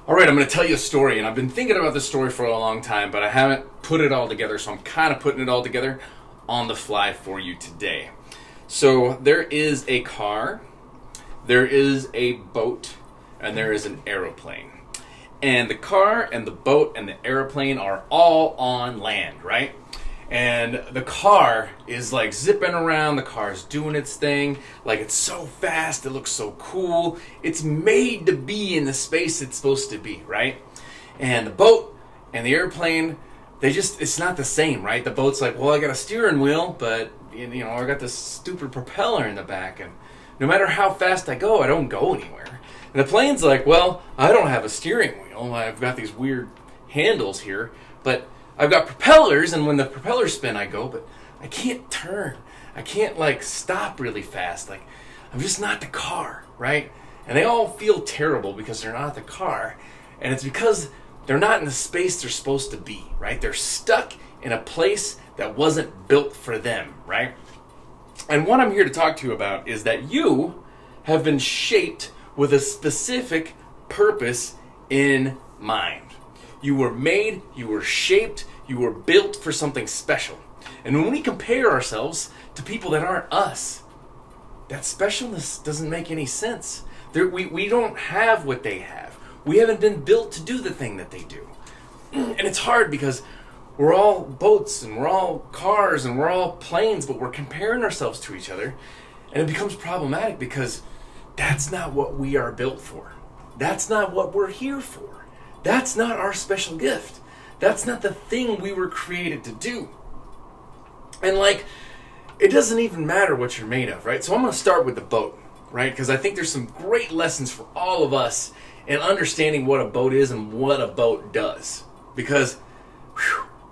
All right, I'm going to tell you a story, and I've been thinking about this story for a long time, but I haven't put it all together, so I'm kind of putting it all together on the fly for you today. So there is a car, there is a boat, and there is an aeroplane. And the car and the boat and the aeroplane are all on land, right? And the car is like zipping around, the car's doing its thing, like it's so fast, it looks so cool. It's made to be in the space it's supposed to be, right? And the boat and the airplane, it's not the same, right? The boat's like, well, I got a steering wheel, but I got this stupid propeller in the back, and no matter how fast I go, I don't go anywhere. And the plane's like, well, I don't have a steering wheel, I've got these weird handles here, but I've got propellers, and when the propellers spin, I go, but I can't turn. I can't, stop really fast. I'm just not the car, right? And they all feel terrible because they're not the car. And it's because they're not in the space they're supposed to be, right? They're stuck in a place that wasn't built for them, right? And what I'm here to talk to you about is that you have been shaped with a specific purpose in mind. You were made, you were shaped, you were built for something special. And when we compare ourselves to people that aren't us, that specialness doesn't make any sense. We don't have what they have. We haven't been built to do the thing that they do. And it's hard because we're all boats and we're all cars and we're all planes, but we're comparing ourselves to each other. And it becomes problematic because that's not what we are built for. That's not what we're here for. That's not our special gift. That's not the thing we were created to do. And it doesn't even matter what you're made of, right? So I'm going to start with the boat, right? Because I think there's some great lessons for all of us in understanding what a boat is and what a boat does. Because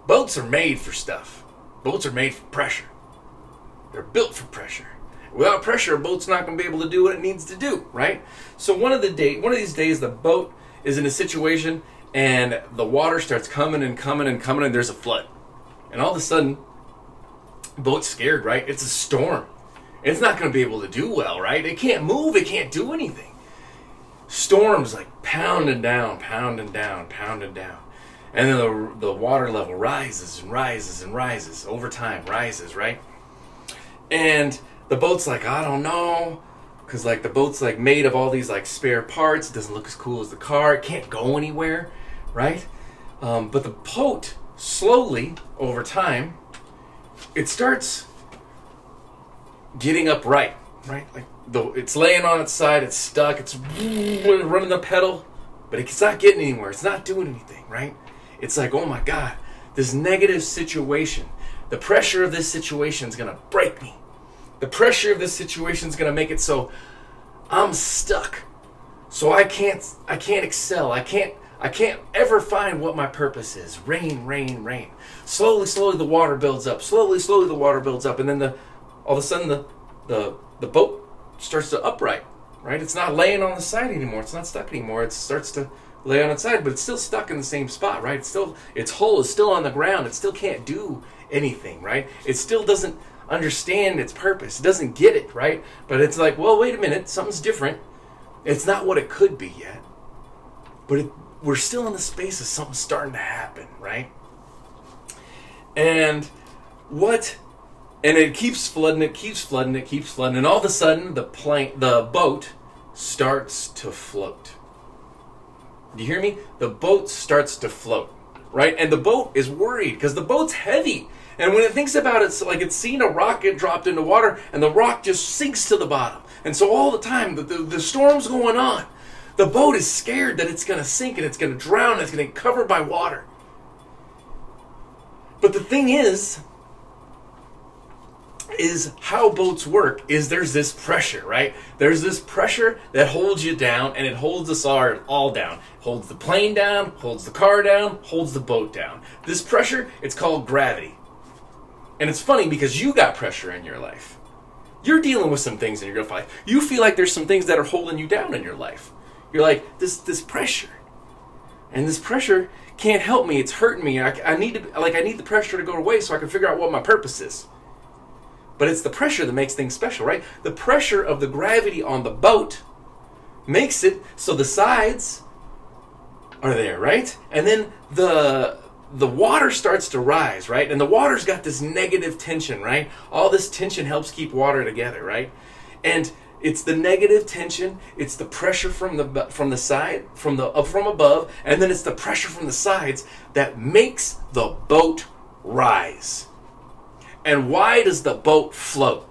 boats are made for stuff. Boats are made for pressure. They're built for pressure. Without pressure, a boat's not going to be able to do what it needs to do, right? So one of these days, the boat is in a situation and the water starts coming and coming and coming and there's a flood. And all of a sudden, the boat's scared, right? It's a storm. It's not going to be able to do well, right? It can't move. It can't do anything. Storms pounding down, pounding down, pounding down. And then the water level rises and rises and rises over time, rises, right? And the boat's I don't know. Because the boat's made of all these spare parts. It doesn't look as cool as the car. It can't go anywhere, right? But the boat, slowly, over time, it starts getting upright, right? It's laying on its side, it's stuck, it's running the pedal, but it's not getting anywhere. It's not doing anything, right? It's oh my God, this negative situation, the pressure of this situation is going to break me. The pressure of this situation is going to make it so I'm stuck. So I can't excel. I can't ever find what my purpose is. Rain, rain, rain. Slowly the water builds up. Slowly the water builds up, and then all of a sudden the boat starts to upright, right? It's not laying on the side anymore. It's not stuck anymore. It starts to lay on its side, but it's still stuck in the same spot, right? Its hull is still on the ground. It still can't do anything, right? It still doesn't understand its purpose. It doesn't get it, right? But it's well, wait a minute, something's different. It's not what it could be yet. But we're still in the space of something starting to happen, right? And it keeps flooding, and all of a sudden the boat starts to float. Do you hear me? The boat starts to float, right? And the boat is worried because the boat's heavy. And when it thinks about it, it's seen a rock get dropped into water, and the rock just sinks to the bottom. And so all the time, the storm's going on. The boat is scared that it's going to sink, and it's going to drown, and it's going to get covered by water. But the thing is how boats work is there's this pressure, right? There's this pressure that holds you down, and it holds us all down. Holds the plane down, holds the car down, holds the boat down. This pressure, it's called gravity. And it's funny because you got pressure in your life. You're dealing with some things in your life. You feel like there's some things that are holding you down in your life. You're this pressure. And this pressure can't help me. It's hurting me. I need the pressure to go away so I can figure out what my purpose is. But it's the pressure that makes things special, right? The pressure of the gravity on the boat makes it so the sides are there, right? And then the water starts to rise, right? And the water's got this negative tension, right? All this tension helps keep water together, right? And it's the negative tension, it's the pressure from the side, from above, and then it's the pressure from the sides that makes the boat rise. And why does the boat float?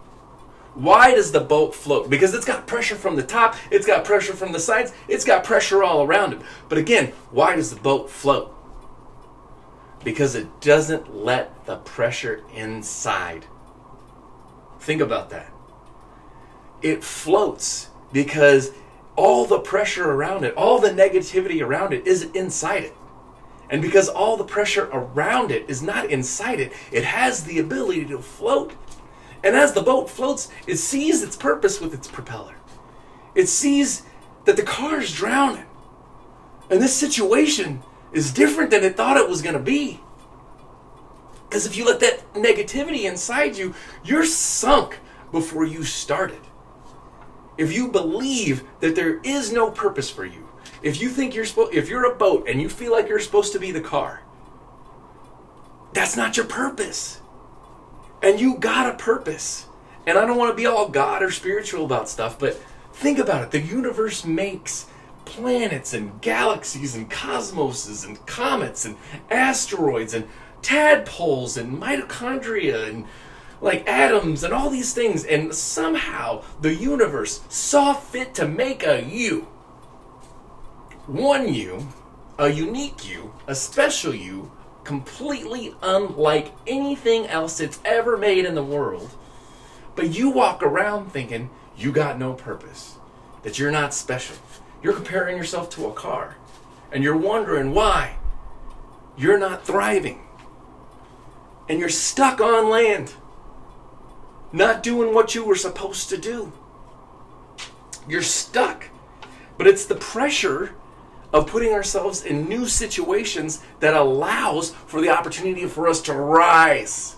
Why does the boat float? Because it's got pressure from the top, it's got pressure from the sides, it's got pressure all around it. But again, why does the boat float? Because it doesn't let the pressure inside. Think about that. It floats because all the pressure around it, all the negativity around it is inside it. And because all the pressure around it is not inside it, it has the ability to float. And as the boat floats, it sees its purpose with its propeller. It sees that the car is drowning. And this situation is different than it thought it was going to be. Because if you let that negativity inside you, you're sunk before you started. If you believe that there is no purpose for you, if you think if you're a boat and you feel like you're supposed to be the car, that's not your purpose. And you got a purpose. And I don't want to be all God or spiritual about stuff, but think about it. The universe makes planets and galaxies and cosmoses and comets and asteroids and tadpoles and mitochondria and like atoms and all these things, and somehow the universe saw fit to make a you. One you, a unique you, a special you, completely unlike anything else it's ever made in the world. But you walk around thinking you got no purpose, that you're not special. You're comparing yourself to a car, and you're wondering why you're not thriving. And you're stuck on land, not doing what you were supposed to do. You're stuck. But it's the pressure of putting ourselves in new situations that allows for the opportunity for us to rise.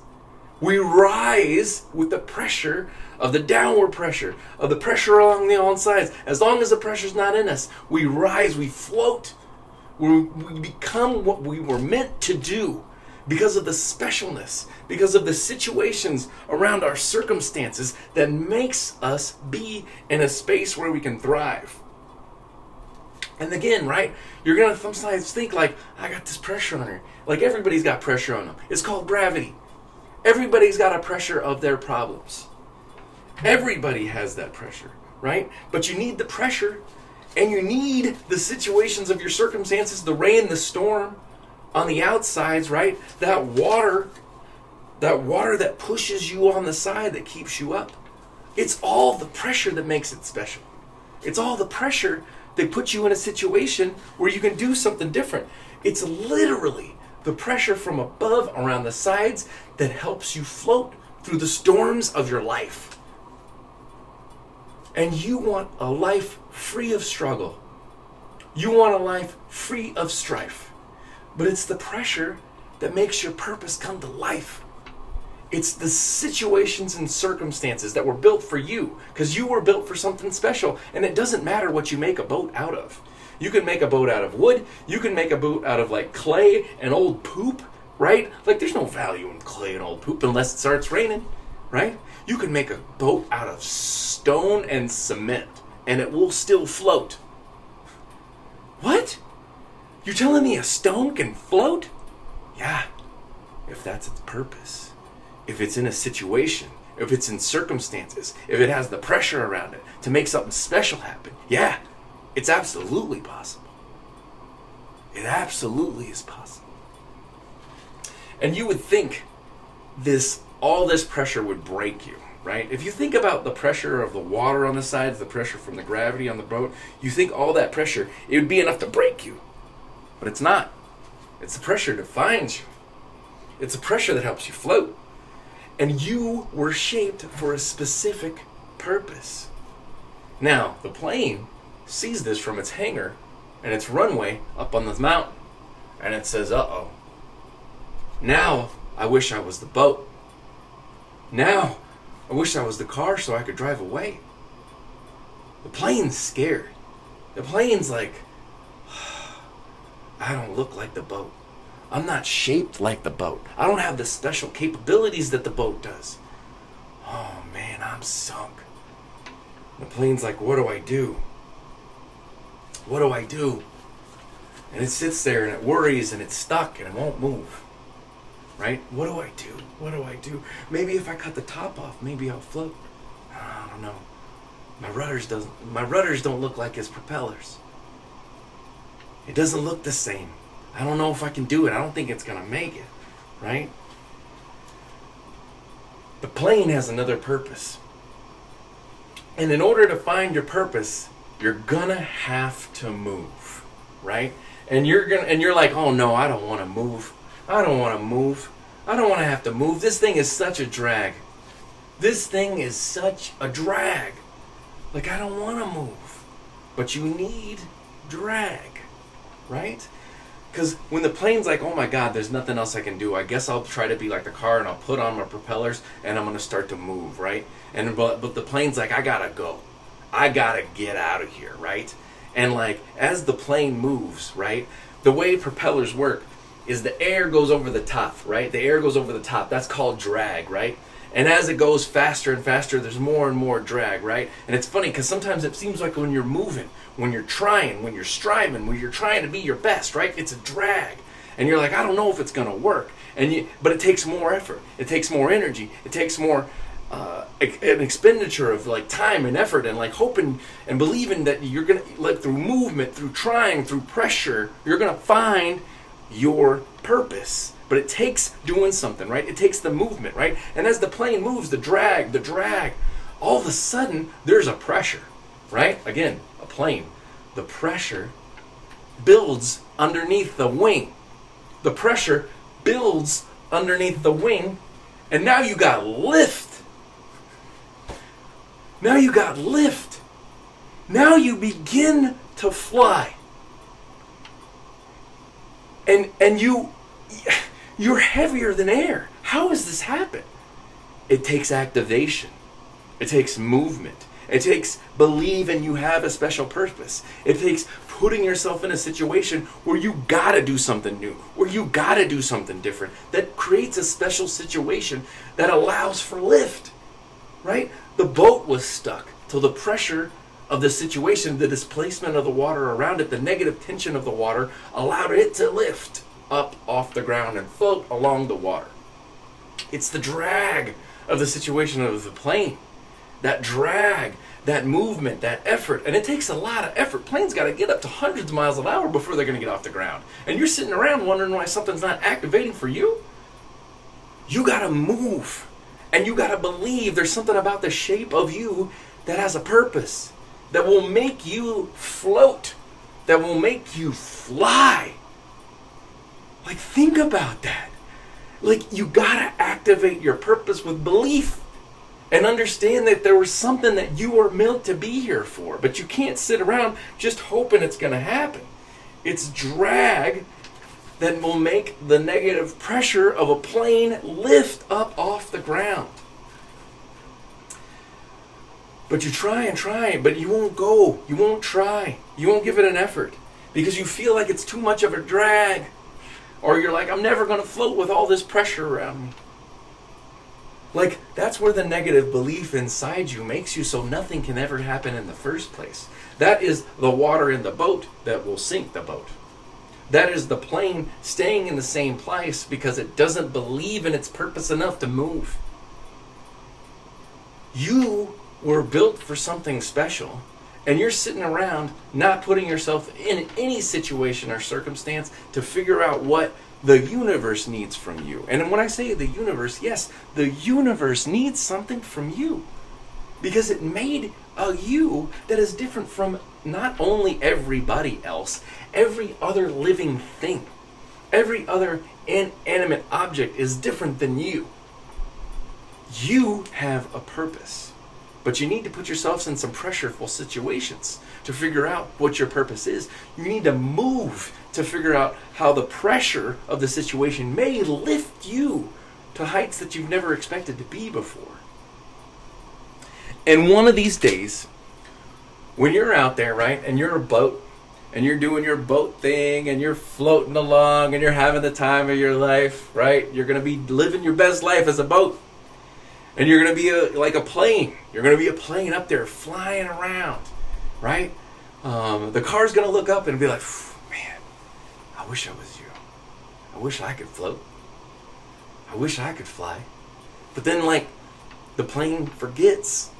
We rise with the pressure of the downward pressure, of the pressure along the all sides. As long as the pressure's not in us, we rise, we float. We become what we were meant to do. Because of the specialness, because of the situations around our circumstances that makes us be in a space where we can thrive. And again, right, you're going to sometimes think like, I got this pressure on her. Like everybody's got pressure on them. It's called gravity. Everybody's got a pressure of their problems. Everybody has that pressure, right? But you need the pressure, and you need the situations of your circumstances, the rain, the storm, on the outsides, right? That water that pushes you on the side, that keeps you up. It's all the pressure that makes it special. It's all the pressure that puts you in a situation where you can do something different. It's literally the pressure from above around the sides that helps you float through the storms of your life. And you want a life free of struggle. You want a life free of strife. But it's the pressure that makes your purpose come to life. It's the situations and circumstances that were built for you, because you were built for something special. And it doesn't matter what you make a boat out of. You can make a boat out of wood. You can make a boat out of like clay and old poop, right? Like there's no value in clay and old poop unless it starts raining, right? You can make a boat out of stone and cement, and it will still float. What? You're telling me a stone can float? Yeah, if that's its purpose. If it's in a situation, if it's in circumstances, if it has the pressure around it to make something special happen, yeah, it's absolutely possible. It absolutely is possible. And you would think all this pressure would break you, right? If you think about the pressure of the water on the sides, the pressure from the gravity on the boat, you think all that pressure, it would be enough to break you. But it's not. It's the pressure that defines you. It's the pressure that helps you float. And you were shaped for a specific purpose. Now, the plane sees this from its hangar and its runway up on this mountain. And it says, uh-oh. Now, I wish I was the boat. Now, I wish I was the car so I could drive away. The plane's scared. The plane's like, I don't look like the boat. I'm not shaped like the boat. I don't have the special capabilities that the boat does. Oh man, I'm sunk. The plane's like, what do I do? What do I do? And it sits there and it worries and it's stuck and it won't move. Right? What do I do? What do I do? Maybe if I cut the top off, maybe I'll float. I don't know. My rudders don't look like his propellers. It doesn't look the same. I don't know if I can do it. I don't think it's gonna make it. Right? The plane has another purpose. And in order to find your purpose, you're gonna have to move. Right? And you're like, oh no, I don't want to move. I don't want to move. I don't want to have to move. This thing is such a drag. This thing is such a drag. Like, I don't want to move. But you need drag, right? Because when the plane's like, oh my God, there's nothing else I can do. I guess I'll try to be like the car and I'll put on my propellers and I'm going to start to move, right? But the plane's like, I got to go. I got to get out of here, right? And like, as the plane moves, right, the way propellers work is the air goes over the top, right? The air goes over the top. That's called drag, right? And as it goes faster and faster, there's more and more drag, right? And it's funny because sometimes it seems like when you're moving, when you're trying, when you're striving, when you're trying to be your best, right? It's a drag. And you're like, I don't know if it's going to work. But it takes more effort. It takes more energy. It takes more an expenditure of like time and effort and like hoping and believing that you're going to, like through movement, through trying, through pressure, you're going to find your purpose. But it takes doing something, right? It takes the movement, right? And as the plane moves, the drag, all of a sudden there's a pressure, right? Again, a plane. The pressure builds underneath the wing. The pressure builds underneath the wing, and now you got lift. Now you got lift. Now you begin to fly. And you're heavier than air. How does this happen? It takes activation. It takes movement. It takes believing you have a special purpose. It takes putting yourself in a situation where you gotta do something new, where you gotta do something different, that creates a special situation that allows for lift, right? The boat was stuck till the pressure of the situation, the displacement of the water around it, the negative tension of the water allowed it to lift up off the ground and float along the water. It's the drag of the situation of the plane. That drag, that movement, that effort. And it takes a lot of effort. Planes got to get up to hundreds of miles an hour before they're going to get off the ground. And you're sitting around wondering why something's not activating for you. You got to move. And you got to believe there's something about the shape of you that has a purpose, that will make you float, that will make you fly. Like, think about that. Like, you gotta activate your purpose with belief and understand that there was something that you were meant to be here for. But you can't sit around just hoping it's gonna happen. It's drag that will make the negative pressure of a plane lift up off the ground. But you try and try, but you won't go. You won't try. You won't give it an effort because you feel like it's too much of a drag. Or you're like, I'm never going to float with all this pressure around me. Like, that's where the negative belief inside you makes you so nothing can ever happen in the first place. That is the water in the boat that will sink the boat. That is the plane staying in the same place because it doesn't believe in its purpose enough to move. You were built for something special, and you're sitting around not putting yourself in any situation or circumstance to figure out what the universe needs from you. And when I say the universe, yes, the universe needs something from you because it made a you that is different from not only everybody else, every other living thing, every other inanimate object is different than you. You have a purpose. But you need to put yourselves in some pressureful situations to figure out what your purpose is. You need to move to figure out how the pressure of the situation may lift you to heights that you've never expected to be before. And one of these days, when you're out there, right, and you're a boat, and you're doing your boat thing and you're floating along and you're having the time of your life, right? You're going to be living your best life as a boat. And you're going to be like a plane. You're going to be a plane up there flying around, right? The car's going to look up and be like, man, I wish I was you. I wish I could float. I wish I could fly. But then, like, the plane forgets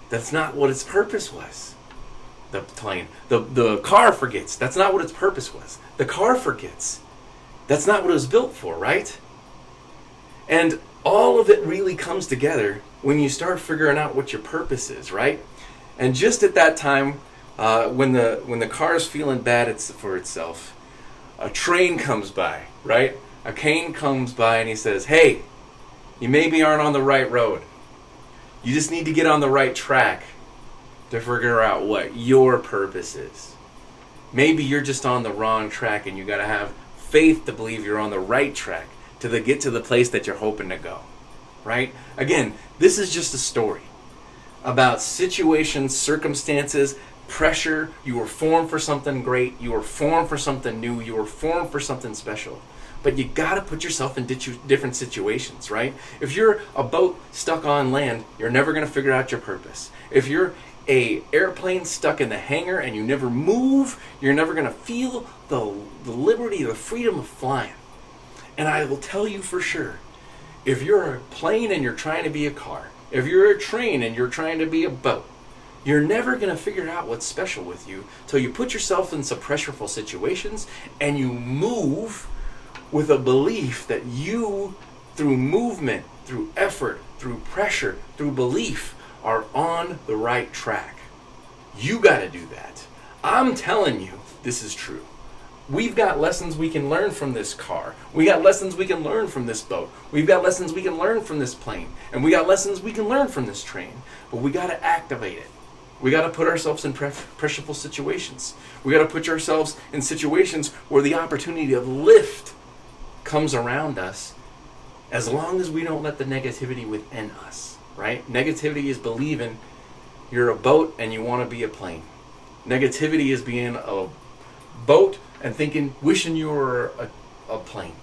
that's not what its purpose was. The car forgets that's not what its purpose was. The car forgets that's not what it was built for, right? And all of it really comes together when you start figuring out what your purpose is, right? And just at that time, when the car is feeling bad for itself, a train comes by, right? A train comes by and he says, hey, you maybe aren't on the right road. You just need to get on the right track to figure out what your purpose is. Maybe you're just on the wrong track and you got to have faith to believe you're on the right track to get to the place that you're hoping to go, right? Again, this is just a story about situations, circumstances, pressure. You were formed for something great. You were formed for something new. You were formed for something special. But you got to put yourself in different situations, right? If you're a boat stuck on land, you're never going to figure out your purpose. If you're a airplane stuck in the hangar and you never move, you're never going to feel the liberty, the freedom of flying. And I will tell you for sure, if you're a plane and you're trying to be a car, if you're a train and you're trying to be a boat, you're never going to figure out what's special with you till you put yourself in some pressureful situations and you move with a belief that you, through movement, through effort, through pressure, through belief, are on the right track. You got to do that. I'm telling you, this is true. We've got lessons we can learn from this car. We got lessons we can learn from this boat. We've got lessons we can learn from this plane. And we got lessons we can learn from this train. But we got to activate it. We got to put ourselves in pressureful situations. We got to put ourselves in situations where the opportunity of lift comes around us, as long as we don't let the negativity within us, right? Negativity is believing you're a boat and you want to be a plane. Negativity is being a boat and wishing you were a plane.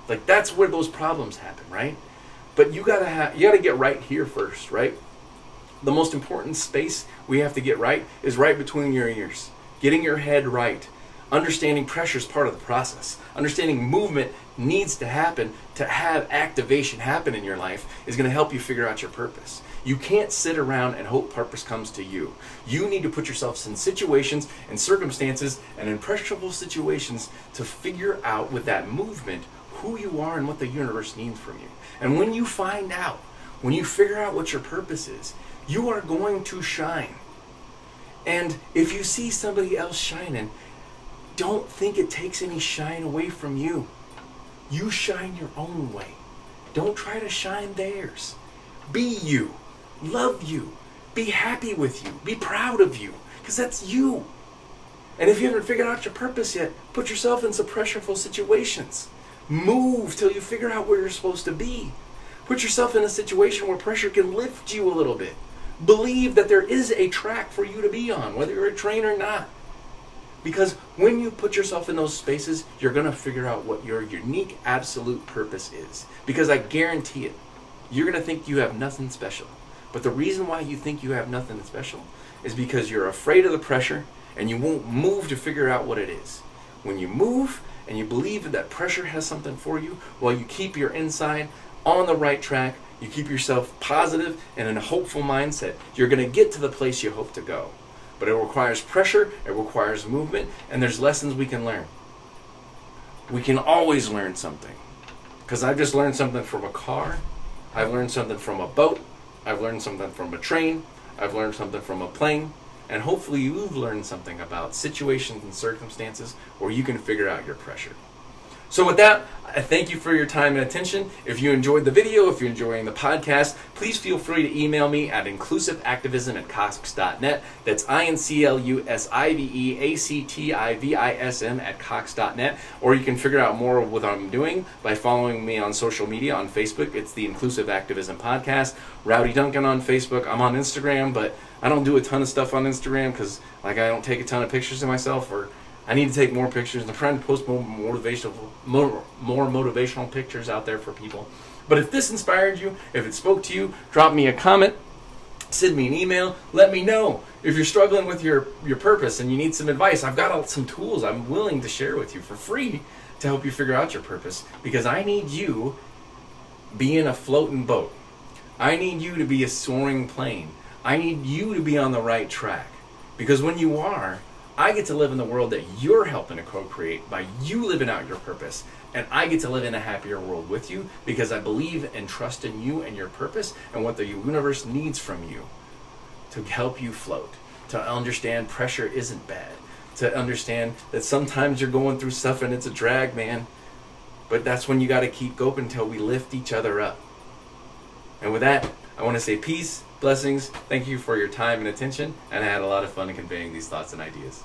Like, that's where those problems happen, right? But you gotta get right here first, right? The most important space we have to get right is right between your ears. Getting your head right. Understanding pressure is part of the process. Understanding movement needs to happen to have activation happen in your life is going to help you figure out your purpose. You can't sit around and hope purpose comes to you. You need to put yourselves in situations and circumstances and in pressureful situations to figure out with that movement who you are and what the universe needs from you. And when you find out, when you figure out what your purpose is, you are going to shine. And if you see somebody else shining, don't think it takes any shine away from you. You shine your own way. Don't try to shine theirs. Be you. Love you. Be happy with you. Be proud of you. Because that's you. And if you haven't figured out your purpose yet, put yourself in some pressureful situations. Move till you figure out where you're supposed to be. Put yourself in a situation where pressure can lift you a little bit. Believe that there is a track for you to be on, whether you're a train or not. Because when you put yourself in those spaces, you're going to figure out what your unique, absolute purpose is. Because I guarantee it, you're going to think you have nothing special. But the reason why you think you have nothing special is because you're afraid of the pressure and you won't move to figure out what it is. When you move and you believe that pressure has something for you, while you keep your inside on the right track, you keep yourself positive and in a hopeful mindset, you're going to get to the place you hope to go. But it requires pressure, it requires movement, and there's lessons we can learn. We can always learn something. Because I've just learned something from a car, I've learned something from a boat, I've learned something from a train, I've learned something from a plane, and hopefully you've learned something about situations and circumstances where you can figure out your pressure. So with that, I thank you for your time and attention. If you enjoyed the video, if you're enjoying the podcast, please feel free to email me at inclusiveactivism@cox.net. That's inclusiveactivism@cox.net. Or you can figure out more of what I'm doing by following me on social media. On Facebook, it's the Inclusive Activism Podcast. Rowdy Duncan on Facebook. I'm on Instagram, but I don't do a ton of stuff on Instagram because I don't take a ton of pictures of myself, or I need to take more pictures, and I'm trying to post more motivational pictures out there for people. But if this inspired you, if it spoke to you, drop me a comment, send me an email, let me know. If you're struggling with your purpose and you need some advice, I've got some tools I'm willing to share with you for free to help you figure out your purpose, because I need you being a floating boat. I need you to be a soaring plane. I need you to be on the right track, because when you are, I get to live in the world that you're helping to co-create by you living out your purpose. And I get to live in a happier world with you because I believe and trust in you and your purpose and what the universe needs from you to help you float, to understand pressure isn't bad, to understand that sometimes you're going through stuff and it's a drag, man. But that's when you got to keep going until we lift each other up. And with that, I want to say peace, blessings, thank you for your time and attention, and I had a lot of fun in conveying these thoughts and ideas.